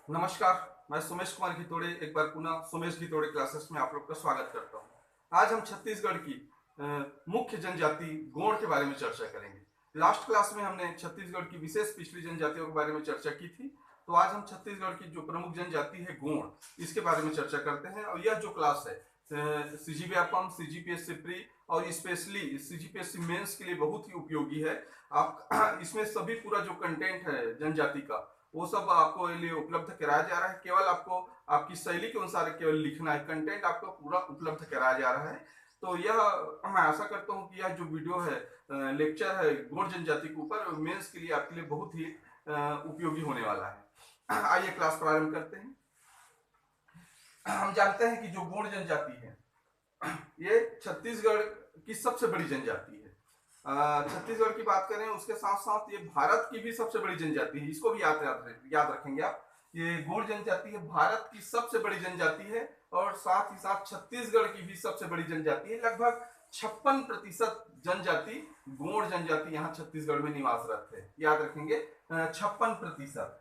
नमस्कार। मैं सुमेश कुमार घितोड़े एक बार पुनः सुमेश घितोड़े क्लासेस में आप लोग का स्वागत करता हूं। आज हम छत्तीसगढ़ की मुख्य जनजाति गोंड के बारे में चर्चा करेंगे। लास्ट क्लास में हमने छत्तीसगढ़ की विशेष पिछड़ी जनजातियों के बारे में चर्चा की थी। तो आज हम छत्तीसगढ़ की जो प्रमुख जनजाति है गोंड, इसके बारे में चर्चा करते हैं। और यह जो क्लास है सीजीबीएफएम, सीजीपीएससी प्री और स्पेशली सीजीपीएससी मेंस के लिए बहुत ही उपयोगी है। आप इसमें सभी पूरा जो कंटेंट है जनजाति का, वो सब आपको लिए उपलब्ध कराया जा रहा है। केवल आपको आपकी शैली के अनुसार केवल लिखना है, कंटेंट आपको पूरा उपलब्ध कराया जा रहा है। तो यह मैं आशा करता हूँ कि यह जो वीडियो है, लेक्चर है गोंड जनजाति के ऊपर, मेंस के लिए आपके लिए बहुत ही उपयोगी होने वाला है। आइए क्लास प्रारंभ करते हैं। हम जानते हैं कि जो गोंड जनजाति है ये छत्तीसगढ़ की सबसे बड़ी जनजाति है। छत्तीसगढ़ की बात करें उसके साथ साथ ये भारत की भी सबसे बड़ी जनजाति है। इसको भी याद रखेंगे आप। ये गोंड जनजाति है, भारत की सबसे बड़ी जनजाति है और साथ ही साथ छत्तीसगढ़ की भी सबसे बड़ी जनजाति है। लगभग 56% जनजाति गोंड जनजाति यहाँ छत्तीसगढ़ में निवासरत है। याद रखेंगे 56%।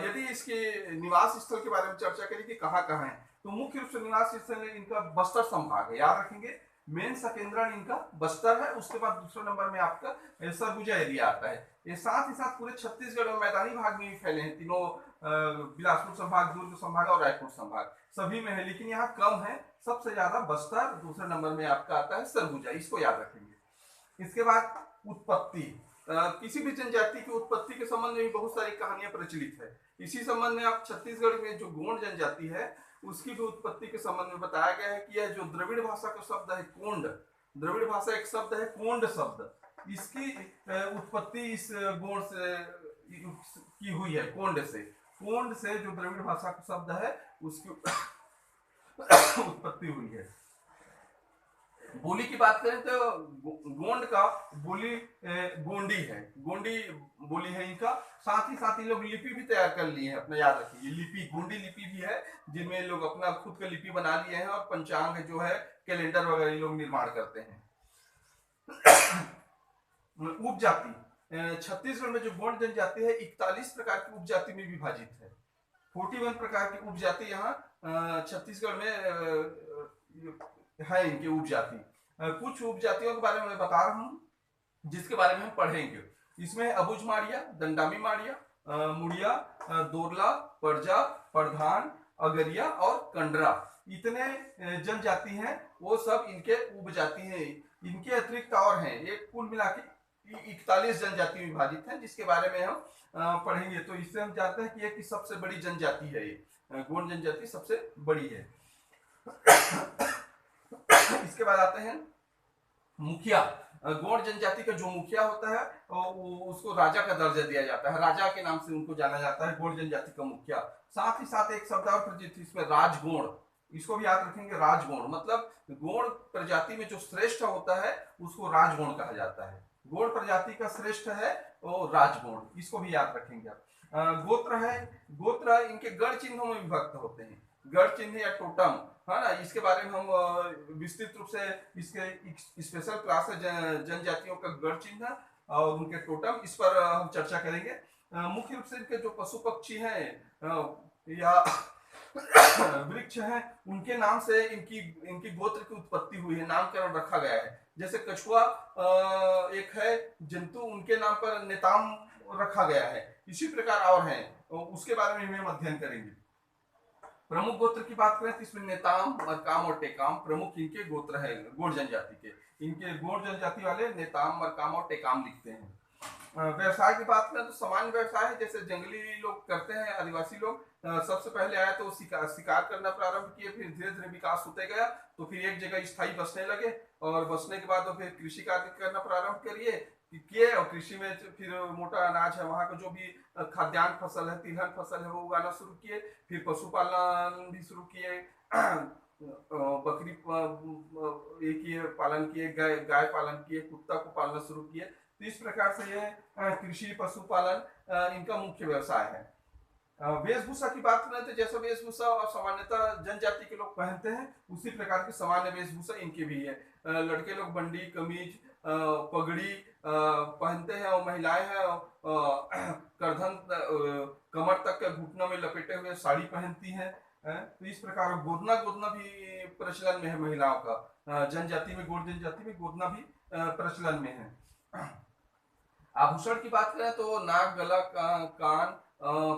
यदि इसके निवास स्थल के बारे में चर्चा करें कि कहाँ कहाँ है, तो मुख्य रूप से निवास स्थल इनका बस्तर संभाग है। याद रखेंगे मेन संकेंद्रण इनका बस्तर है। उसके बाद दूसरे नंबर में आपका सरगुजा एरिया आता है। ये साथ ही साथ पूरे छत्तीसगढ़ और मैदानी भाग में भी फैले हैं। तीनों बिलासपुर संभाग, दुर्ग संभाग और रायपुर संभाग सभी में है, लेकिन यहाँ कम है। सबसे ज्यादा बस्तर, दूसरे नंबर में आपका आता है सरगुजा। इसको याद रखेंगे। इसके बाद उत्पत्ति, किसी भी जनजाति की उत्पत्ति के संबंध में भी बहुत सारी कहानियां प्रचलित है। इसी संबंध में आप छत्तीसगढ़ में जो गोंड जनजाति है उसकी भी उत्पत्ति के संबंध में बताया गया है कि यह जो द्रविड़ भाषा का शब्द है कोंड, द्रविड़ भाषा एक शब्द है कोंड शब्द, इसकी उत्पत्ति इस गोंड से की हुई है। कोंड से जो द्रविड़ भाषा का शब्द है उसकी उत्पत्ति हुई है। बोली की बात करें तो गोंड का बोली गोंडी है, गोंडी बोली है इनका। साथ ही साथ ये लोग लिपि भी तैयार कर लिए हैं अपना। याद रखिए लिपि, गोंडी लिपि भी है जिनमें लोग अपना खुद का लिपि बना लिए हैं और पंचांग जो है, कैलेंडर वगैरह लोग निर्माण करते हैं। उपजाति, छत्तीसगढ़ में जो गोंड जनजाति है 41 प्रकार की उपजाति में विभाजित है। 41 प्रकार की उपजाति यहाँ छत्तीसगढ़ में है। इनके उपजाति, कुछ उपजातियों के बारे में मैं बता रहा हूं जिसके बारे में हम पढ़ेंगे। इसमें अबुझ माड़िया, दंडामी माड़िया, मुड़िया, दोरला, परजा, प्रधान, अगरिया और कंडरा, इतने जनजाति हैं। वो सब इनके उपजाति हैं। इनके अतिरिक्त और हैं, एक कुल मिला के 41 जनजाति विभाजित है जिसके बारे में हम पढ़ेंगे। तो इससे हम जानते हैं कि ये सबसे बड़ी जनजाति है। ये गोंड जनजाति सबसे बड़ी है। इसके बाद आते हैं मुखिया। गोंड जनजाति का जो मुखिया होता है उसको राजा का दर्जा दिया जाता है। राजा के नाम से उनको जाना जाता है गोंड जनजाति का मुखिया। साथ ही साथ एक शब्द और प्रचलित इसमें राजगोंड, इसको भी याद रखेंगे। राजगोंड मतलब गोंड प्रजाति में जो श्रेष्ठ होता है उसको राजगोंड कहा जाता है। गोंड प्रजाति का श्रेष्ठ है वो राजगोंड, इसको भी याद रखेंगे आप। गोत्र है, गोत्र इनके गढ़ चिन्हों में विभक्त होते हैं। गढ़ चिन्ह या टोटम है ना, इसके बारे में हम विस्तृत रूप से इसके स्पेशल क्लास है जनजातियों का गढ़ चिन्ह और उनके टोटम, इस पर हम चर्चा करेंगे। मुख्य रूप से इनके जो पशु पक्षी हैं या वृक्ष हैं उनके नाम से इनकी गोत्र की उत्पत्ति हुई है, नामकरण रखा गया है। जैसे कछुआ एक है जंतु, उनके नाम पर नेताम रखा गया है। इसी प्रकार और हैं, उसके बारे में हम अध्ययन करेंगे। प्रमुख गोत्र की बात करें तो इसमें नेताम, मरकाम और टेकाम प्रमुख इनके गोत्र है गोंड जनजाति के। इनके गोंड जनजाति वाले नेताम, मरकाम और टेकाम लिखते हैं। व्यवसाय की बात करें तो सामान्य व्यवसाय है जैसे जंगली लोग करते हैं, आदिवासी लोग। सबसे पहले आया तो शिकार करना प्रारंभ किए, फिर धीरे धीरे विकास होते गया तो फिर एक जगह स्थायी बसने लगे और बसने के बाद तो फिर कृषि कार्य करना प्रारंभ किए और कृषि में फिर मोटा अनाज है वहाँ का जो भी खाद्यान्न फसल है, तिलहन फसल है, वो उगाना शुरू किए। फिर पशुपालन भी शुरू किए, बकरी ये किए, पालन किए, गाय पालन किए, कुत्ता को पालना शुरू किए। तो इस प्रकार से ये कृषि पशुपालन इनका मुख्य व्यवसाय है। वेशभूषा की बात करें तो जैसा वेशभूषा और सामान्यतः जनजाति के लोग पहनते हैं उसी प्रकार की सामान्य वेशभूषा इनकी भी है। लड़के लोग बंडी, कमीज, पगड़ी पहनते हैं और महिलाएं हैं करधन कमर तक के घुटनों में लपेटे हुए साड़ी पहनती हैं। तो इस प्रकार गोदना गोदना भी प्रचलन में है महिलाओं का। जनजाति में, गौड़ जनजाति में गोदना भी प्रचलन में है। आभूषण की बात करें तो नाक, गला, कान,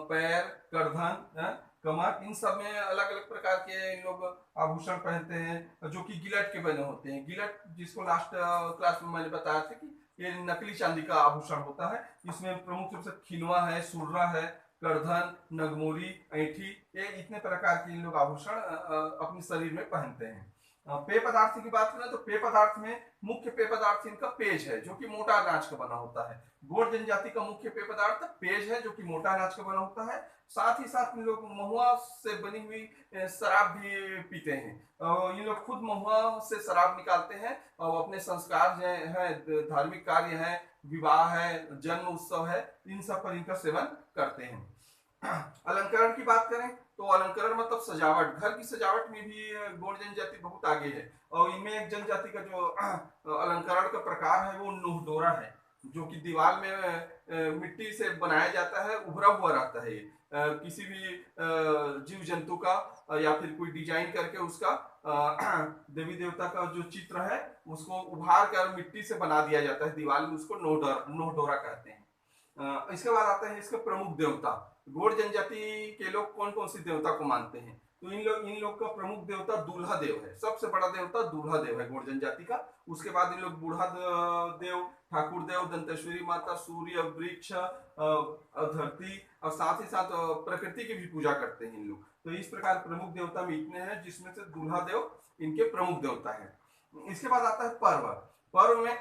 पैर, करधन, कमर, इन सब में अलग अलग प्रकार के इन लोग आभूषण पहनते हैं जो कि गिलट के बने होते हैं। गिलट जिसको लास्ट क्लास में मैंने बताया था कि ये नकली चांदी का आभूषण होता है। इसमें प्रमुख रूप से खिलवा है, सुर्रा है, करधन, नगमोरी, ऐठी, ये इतने प्रकार के इन लोग आभूषण अपने शरीर में पहनते हैं। पेय पदार्थ की बात करें तो पेय पदार्थ में मुख्य पेय पदार्थ इनका पेज है जो कि मोटा अनाज का बना होता है। गौड़ जनजाति का मुख्य पेय पदार्थ पेज है जो कि मोटा अनाज का बना होता है। साथ ही साथ इन लोग महुआ से बनी हुई शराब भी पीते हैं। इन लोग खुद महुआ से शराब निकालते हैं और अपने संस्कार जो है, धार्मिक कार्य है, विवाह है, जन्म उत्सव है, इन सब पर इनका सेवन करते हैं। अलंकरण की बात करें तो अलंकरण मतलब सजावट, घर की सजावट में भी गौड़ जनजाति बहुत आगे है। और इनमें एक जनजाति का जो अलंकरण का प्रकार है वो नुहडोरा है, जो कि दीवार में मिट्टी से बनाया जाता है, उभरा हुआ रहता है। किसी भी जीव जंतु का या फिर कोई डिजाइन करके उसका देवी देवता का जो चित्र है उसको उभार कर मिट्टी से बना दिया जाता है दीवार में, उसको नुहडोरा कहते हैं। इसके बाद आता है इसका प्रमुख देवता। गौड़ जनजाति के लोग कौन कौन सी देवता को मानते हैं तो इन लोग का प्रमुख देवता दूल्हा देव है। सबसे बड़ा देवता दूल्हा देव है गौड़ जनजाति का। उसके बाद इन लोग बूढ़ा देव, ठाकुर देव, दंतेश्वरी माता, सूर्य, वृक्ष, धरती और साथ ही साथ प्रकृति की भी पूजा करते हैं इन लोग। तो इस प्रकार प्रमुख देवता में इतने हैं जिसमें से दूल्हा देव इनके प्रमुख देवता है। इसके बाद आता है पर्व। पर्व में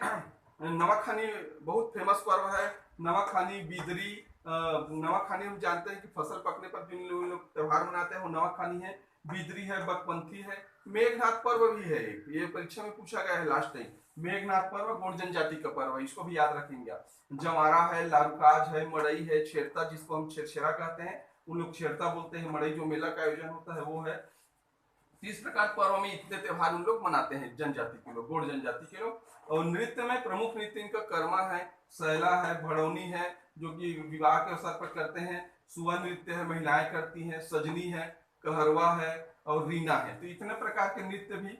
नवाखानी बहुत फेमस पर्व है। नवाखानी, बिदरी, नवाखानी हम जानते हैं कि फसल पकने पर जिन लोग त्योहार मनाते हैं वो नवाखानी है, बिदरी है, बकपंथी है, मेघनाथ पर्व भी है। ये परीक्षा में पूछा गया है लास्ट टाइम। मेघनाथ पर्व गौड़ जनजाति का पर्व है, इसको भी याद रखेंगे। जवारा है, लारुकाज है, मड़ई है, छेरता जिसको हम छेरछेरा कहते हैं, उन लोग छेरता बोलते हैं। मड़ई जो मेला का आयोजन होता है वो है। इस प्रकार पर्व में इतने त्योहार उन लोग मनाते हैं जनजाति के लोग, गौड़ जनजाति के लोग। और नृत्य में प्रमुख नृत्य इनका कर्मा है, सैला है, भड़ौनी है जो कि विवाह के अवसर पर करते हैं, सुआ नृत्य है, महिलाएं करती हैं, सजनी है, कहरवा है और रीना है। तो इतने प्रकार के नृत्य भी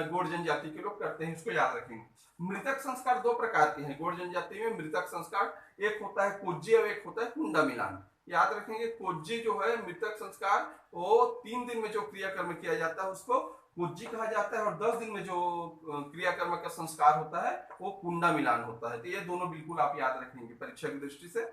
गौड़ जनजाति के लोग करते हैं, इसको याद रखेंगे। मृतक संस्कार दो प्रकार के हैं गौड़ जनजाति में। मृतक संस्कार एक होता है कोज्जी और एक होता है कुंडा मिलान। याद रखेंगे कोज्जी जो है मृतक संस्कार, वो 3 दिन में जो क्रियाकर्म किया जाता है उसको कोज्जी कहा जाता है, और 10 दिन में जो क्रियाकर्म का संस्कार होता है वो कुंडा मिलान होता है। तो ये दोनों बिल्कुल आप याद रखेंगे परीक्षा की दृष्टि से।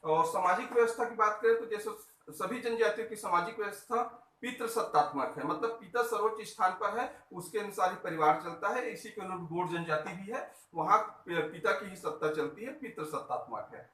और सामाजिक व्यवस्था की बात करें तो जैसे सभी जनजातियों की सामाजिक व्यवस्था पितृसत्तात्मक है, मतलब पिता सर्वोच्च स्थान पर है, उसके अनुसार ही परिवार चलता है। इसी के अनुरूप गौड़ जनजाति भी है, वहां पिता की ही सत्ता चलती है, पितृसत्तात्मक है।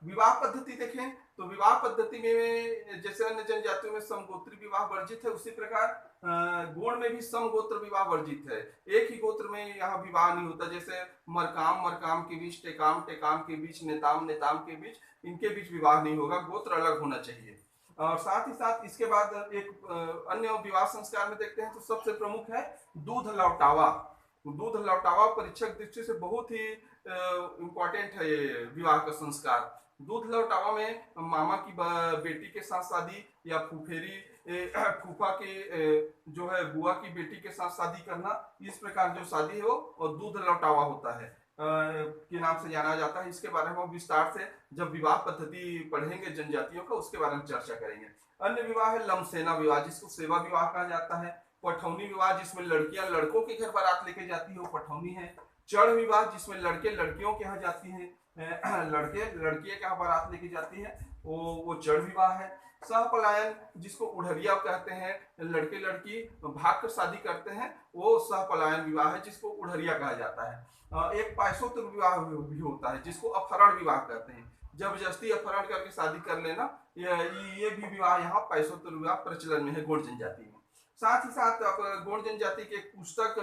विवाह पद्धति देखें तो विवाह पद्धति में जैसे अन्य जनजातियों में समगोत्री विवाह वर्जित है, उसी प्रकार गौड़ में भी समगोत्र विवाह वर्जित है। एक ही गोत्र में यहाँ विवाह नहीं होता, जैसे मरकाम मरकाम के बीच, टेकाम टेकाम के बीच, नेताम नेताम के बीच, इनके बीच विवाह नहीं होगा, गोत्र अलग होना चाहिए। और साथ ही साथ इसके बाद एक अन्य विवाह संस्कार में देखते हैं तो सबसे प्रमुख है दूध लौटावा। दूध लौटावा परीक्षा की दृष्टि से बहुत ही इम्पोर्टेंट है ये विवाह का संस्कार। दूध लौटावा में मामा की बेटी के साथ शादी या फूफेरी फूफा के जो है बुआ की बेटी के साथ शादी करना, इस प्रकार जो शादी है वो दूध लौटावा होता है के नाम से जाना जाता है। इसके बारे में हम विस्तार से जब विवाह पद्धति पढ़ेंगे जनजातियों का उसके बारे में चर्चा करेंगे। अन्य विवाह है लमसेना विवाह, जिसको सेवा विवाह कहा जाता है। पठौनी विवाह जिसमें लड़कियां लड़कों के घर बारात लेके जाती है वो पठौनी है। चढ़ विवाह जिसमें लड़के लड़कियों के यहाँ जाती हैं, लड़के लड़कियों के यहाँ बारात लेके जाती है, वो चढ़ विवाह है। सहपलायन जिसको उड़हरिया कहते हैं, लड़के लड़की भाग कर शादी करते हैं, वो सहपलायन विवाह है जिसको उड़हरिया कहा जाता है। एक पायसोत्र विवाह भी होता है जिसको अपहरण विवाह कहते हैं, जबरदस्ती अपहरण करके शादी कर लेना, ये भी विवाह यहाँ पायसोत्र विवाह प्रचलन में है गौड़ जनजाति में। साथ ही साथ गौड़ जनजाति की एक पुस्तक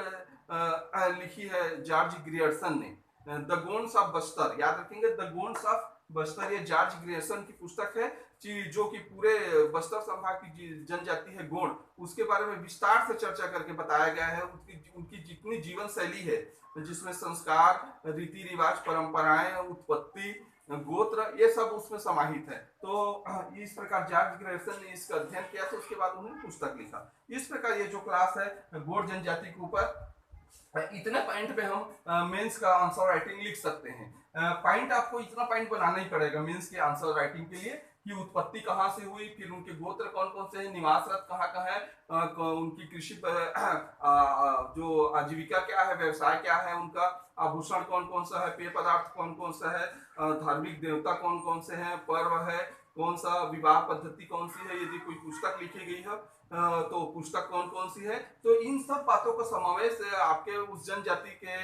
लिखी है जॉर्ज ग्रियर्सन ने, द गोंड्स ऑफ बस्तर। याद रखेंगे द गोंड्स ऑफ बस्तर, ये जॉर्ज ग्रियर्सन की पुस्तक है जो कि पूरे बस्तर संभाग की जनजाति है गौड़, उसके बारे में विस्तार से चर्चा करके बताया गया है। उनकी जितनी जीवन शैली है जिसमें संस्कार, रीति रिवाज, परंपराएं, उत्पत्ति, गोत्र, ये सब उसमें समाहित है। तो इस प्रकार जॉर्ज ग्रेसन ने इसका अध्ययन किया तो उसके बाद उन्होंने पुस्तक लिखा। इस प्रकार ये जो क्लास है गोंड जनजाति के ऊपर, इतने पॉइंट पे हम मेंस का आंसर राइटिंग लिख सकते हैं। पॉइंट आपको इतना पॉइंट बनाना ही पड़ेगा मेंस के आंसर राइटिंग के लिए कि उत्पत्ति कहाँ से हुई, फिर उनके गोत्र कौन कौन से हैं, निवासरत कहाँ कहाँ है, उनकी कृषि जो आजीविका क्या है, व्यवसाय क्या है उनका, आभूषण कौन कौन सा है, पेय पदार्थ कौन कौन सा है, धार्मिक देवता कौन कौन से हैं, पर्व है कौन सा, विवाह पद्धति कौन सी है, यदि कोई पुस्तक लिखी गई है तो पुस्तक कौन कौन सी है। तो इन सब बातों का समावेश आपके उस जनजाति के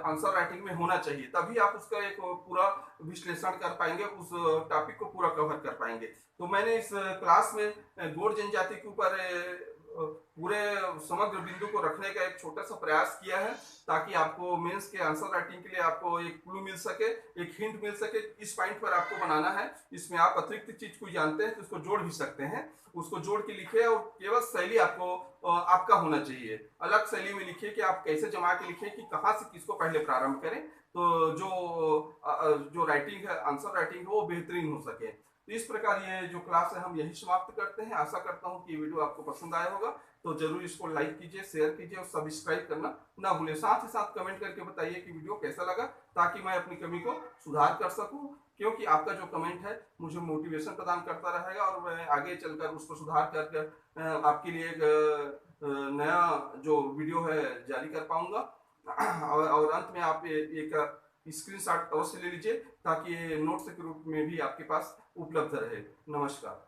आंसर राइटिंग में होना चाहिए, तभी आप उसका एक पूरा विश्लेषण कर पाएंगे, उस टॉपिक को पूरा कवर कर पाएंगे। तो मैंने इस क्लास में गोंड जनजाति के ऊपर पूरे समग्र बिंदु को रखने का एक छोटा सा प्रयास किया है, ताकि आपको मेंस के आंसर राइटिंग के लिए आपको एक क्लू मिल सके, एक हिंट मिल सके, इस पॉइंट पर आपको बनाना है। इसमें आप अतिरिक्त चीज को जानते हैं तो उसको जोड़ भी सकते हैं, उसको जोड़ के लिखे और केवल शैली आपको आपका होना चाहिए, अलग शैली में लिखिए कि आप कैसे जमा के लिखिए कि कहाँ से किसको पहले प्रारंभ करें, तो जो राइटिंग है, आंसर राइटिंग है, वो बेहतरीन हो सके। तो इस प्रकार ये जो क्लास है हम यही समाप्त करते हैं। आशा करता हूँ कि ये वीडियो आपको पसंद आया होगा, तो जरूर इसको लाइक कीजिए, शेयर कीजिए और सब्सक्राइब करना ना भूलें। साथ ही साथ कमेंट करके बताइए कि वीडियो कैसा लगा, ताकि मैं अपनी कमी को सुधार कर सकूं, क्योंकि आपका जो कमेंट है मुझे मोटिवेशन प्रदान करता रहेगा और मैं आगे चलकर उसको सुधार कर आपके लिए एक नया जो वीडियो है जारी कर पाऊंगा। और अंत में आप एक स्क्रीनशॉट अवश्य ले लीजिए, ताकि नोट्स के रूप में भी आपके पास उपलब्ध रहे। नमस्कार।